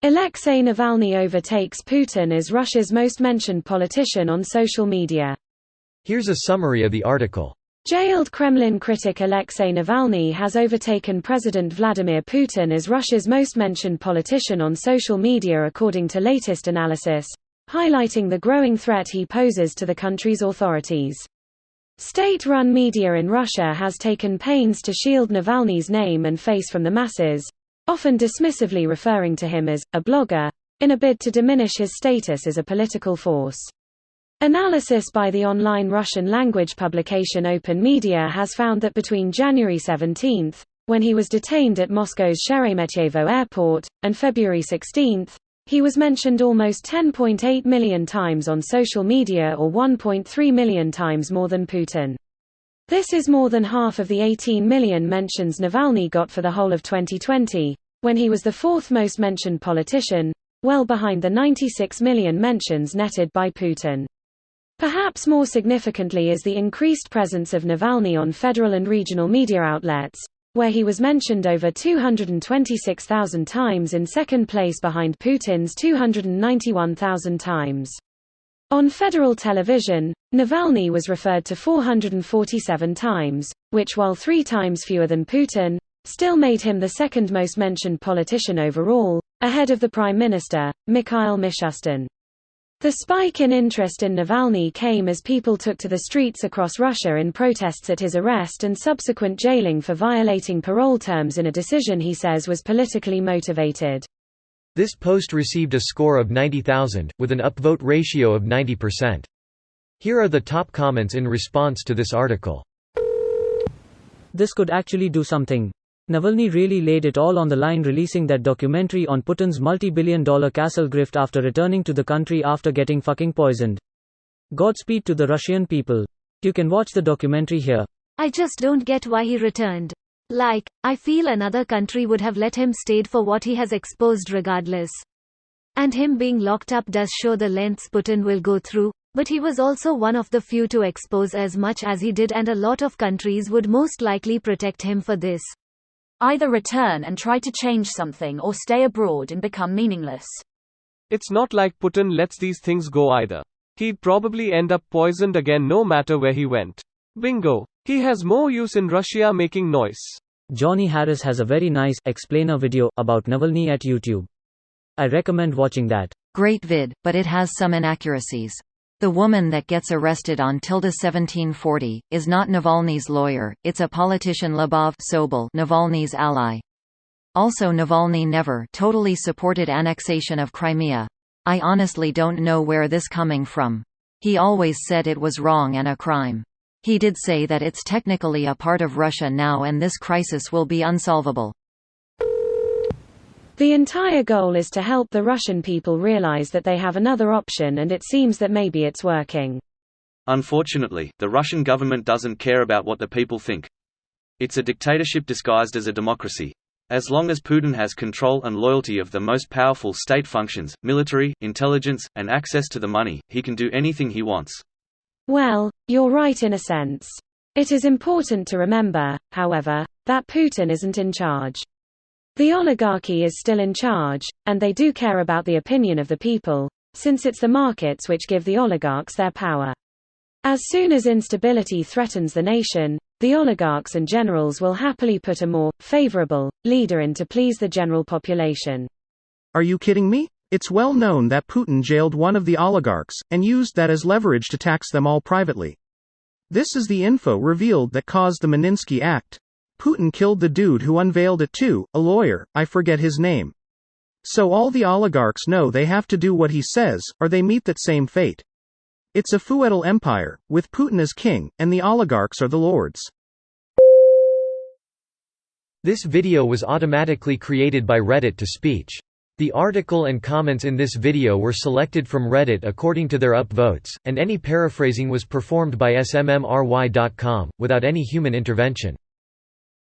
Alexei Navalny overtakes Putin as Russia's most mentioned politician on social media. Here's a summary of the article. Jailed Kremlin critic Alexei Navalny has overtaken President Vladimir Putin as Russia's most mentioned politician on social media according to latest analysis, highlighting the growing threat he poses to the country's authorities. State-run media in Russia has taken pains to shield Navalny's name and face from the masses, often dismissively referring to him as a blogger, in a bid to diminish his status as a political force. Analysis by the online Russian-language publication Open Media has found that between January 17, when he was detained at Moscow's Sheremetyevo airport, and February 16, he was mentioned almost 10.8 million times on social media, or 1.3 million times more than Putin. This is more than half of the 18 million mentions Navalny got for the whole of 2020, when he was the fourth most mentioned politician, well behind the 96 million mentions netted by Putin. Perhaps more significantly is the increased presence of Navalny on federal and regional media outlets, where he was mentioned over 226,000 times, in second place behind Putin's 291,000 times. On federal television, Navalny was referred to 447 times, which, while 3 times fewer than Putin, still made him the second most mentioned politician overall, ahead of the Prime Minister, Mikhail Mishustin. The spike in interest in Navalny came as people took to the streets across Russia in protests at his arrest and subsequent jailing for violating parole terms in a decision he says was politically motivated. This post received a score of 90,000, with an upvote ratio of 90%. Here are the top comments in response to this article. This could actually do something. Navalny really laid it all on the line releasing that documentary on Putin's multi-billion-dollar castle grift after returning to the country after getting fucking poisoned. Godspeed to the Russian people. You can watch the documentary here. I just don't get why he returned. I feel another country would have let him stayed for what he has exposed regardless. And him being locked up does show the lengths Putin will go through, but he was also one of the few to expose as much as he did, and a lot of countries would most likely protect him for this. Either return and try to change something, or stay abroad and become meaningless. It's not like Putin lets these things go either. He'd probably end up poisoned again no matter where he went. Bingo. He has more use in Russia making noise. Johnny Harris has a very nice explainer video about Navalny at YouTube. I recommend watching that. Great vid, but it has some inaccuracies. The woman that gets arrested on 1740 is not Navalny's lawyer, it's a politician Lyubov Sobol, Navalny's ally. Also, Navalny never totally supported annexation of Crimea. I honestly don't know where this coming from. He always said it was wrong and a crime. He did say that it's technically a part of Russia now and this crisis will be unsolvable. The entire goal is to help the Russian people realize that they have another option, and it seems that maybe it's working. Unfortunately, the Russian government doesn't care about what the people think. It's a dictatorship disguised as a democracy. As long as Putin has control and loyalty of the most powerful state functions, military, intelligence, and access to the money, he can do anything he wants. Well, you're right in a sense. It is important to remember, however, that Putin isn't in charge. The oligarchy is still in charge, and they do care about the opinion of the people, since it's the markets which give the oligarchs their power. As soon as instability threatens the nation, the oligarchs and generals will happily put a more favorable leader in to please the general population. Are you kidding me? It's well known that Putin jailed one of the oligarchs, and used that as leverage to tax them all privately. This is the info revealed that caused the Magnitsky Act. Putin killed the dude who unveiled it too, a lawyer, I forget his name. So all the oligarchs know they have to do what he says, or they meet that same fate. It's a feudal empire, with Putin as king, and the oligarchs are the lords. This video was automatically created by Reddit to speech. The article and comments in this video were selected from Reddit according to their upvotes, and any paraphrasing was performed by smmry.com, without any human intervention.